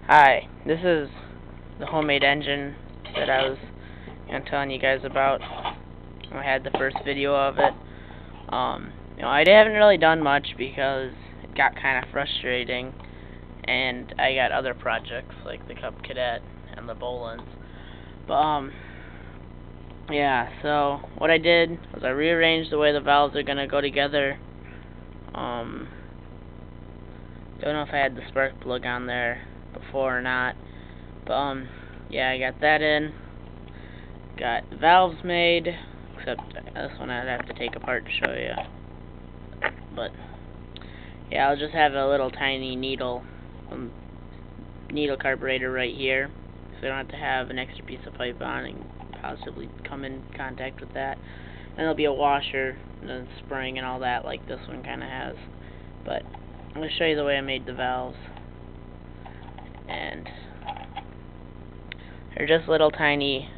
Hi, this is the homemade engine that I was telling you guys about. I had the first video of it. I haven't really done much because it got kind of frustrating, and I got other projects like the Cub Cadet and the Bolins. But yeah. So what I did was I rearranged the way the valves are gonna go together. Don't know if I had the spark plug on there before or not, but yeah, I got that in, got the valves made, except this one I'd have to take apart to show you, but yeah, I'll just have a little tiny needle carburetor right here, so I don't have to have an extra piece of pipe on and possibly come in contact with that. And there'll be a washer and a spring and all that like this one kind of has, but I'm going to show you the way I made the valves. And they're just little tiny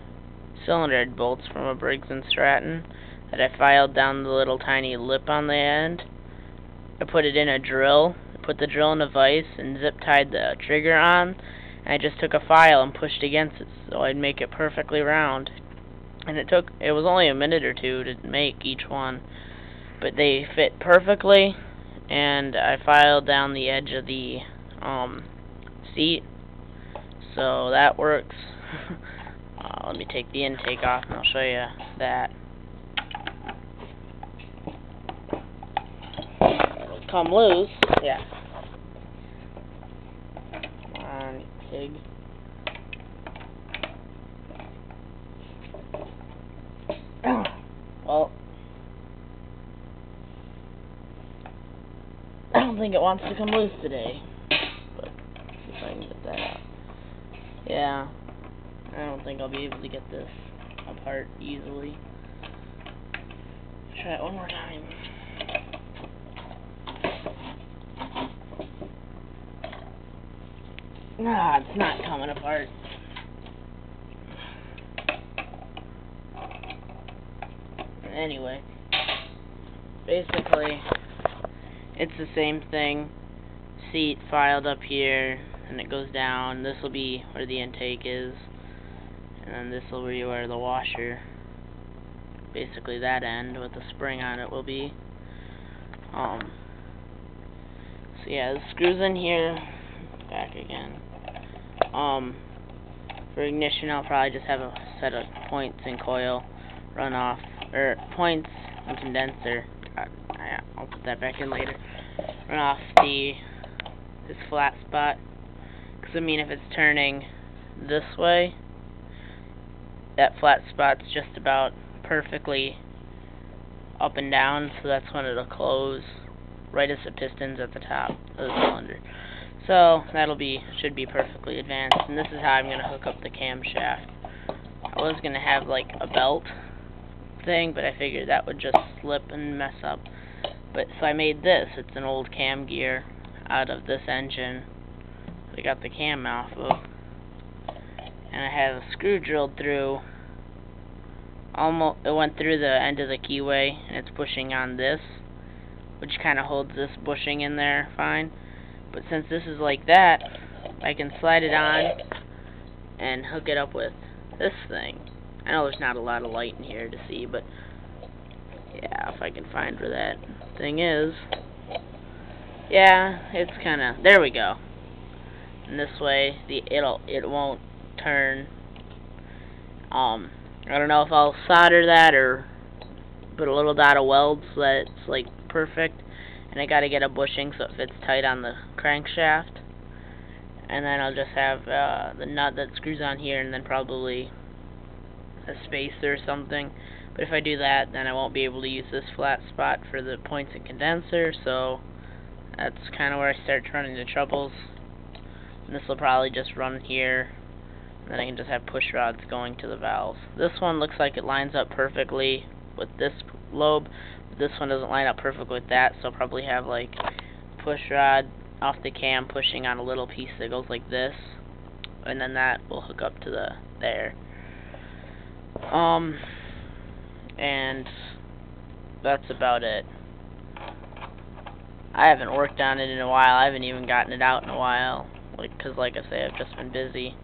cylinder head bolts from a Briggs & Stratton that I filed down the little tiny lip on the end. I put it in a drill, put the drill in a vise, and zip tied the trigger on. And I just took a file and pushed against it so I'd make it perfectly round. And it was only a minute or two to make each one, but they fit perfectly. And I filed down the edge of the seat, so that works. Let me take the intake off and I'll show you that. It'll come loose. Yeah. Come on, pig. Well, I don't think it wants to come loose today, but let's see if I can get that out. Yeah, I don't think I'll be able to get this apart easily. Try it one more time. Nah, it's not coming apart. Anyway, basically, it's the same thing. Seat filed up here, and it goes down. This will be where the intake is, and then this will be where the washer, basically that end with the spring on it, will be. So yeah, the screws in here. Back again. For ignition, I'll probably just have a set of points and coil run off, or points and condenser. I'll put that back in later. Run off this flat spot, because I mean, if it's turning this way, that flat spot's just about perfectly up and down, so that's when it'll close right as the piston's at the top of the cylinder. So that'll should be perfectly advanced, and this is how I'm gonna hook up the camshaft. I was gonna have like a belt thing, but I figured that would just slip and mess up. But so I made this. It's an old cam gear out of this engine I got the cam off of, and I have a screw drilled through. It went through the end of the keyway, and it's pushing on this, which kind of holds this bushing in there fine. But since this is like that, I can slide it on and hook it up with this thing. I know there's not a lot of light in here to see, but yeah, if I can find where that thing is. Yeah, it's kind of, there we go. And this way, it won't turn. I don't know if I'll solder that or put a little dot of weld so that it's like perfect. And I gotta get a bushing so it fits tight on the crankshaft. And then I'll just have the nut that screws on here, and then probably a spacer or something. But if I do that, then I won't be able to use this flat spot for the points and condenser, so that's kind of where I start running into troubles. And this will probably just run here, and then I can just have push rods going to the valves. This one looks like it lines up perfectly with this lobe, but this one doesn't line up perfectly with that, so I'll probably have like push rod off the cam pushing on a little piece that goes like this, and then that will hook up to there. And that's about it. I haven't worked on it in a while. I haven't even gotten it out in a while. because like I say, I've just been busy.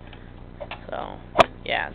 So, yeah.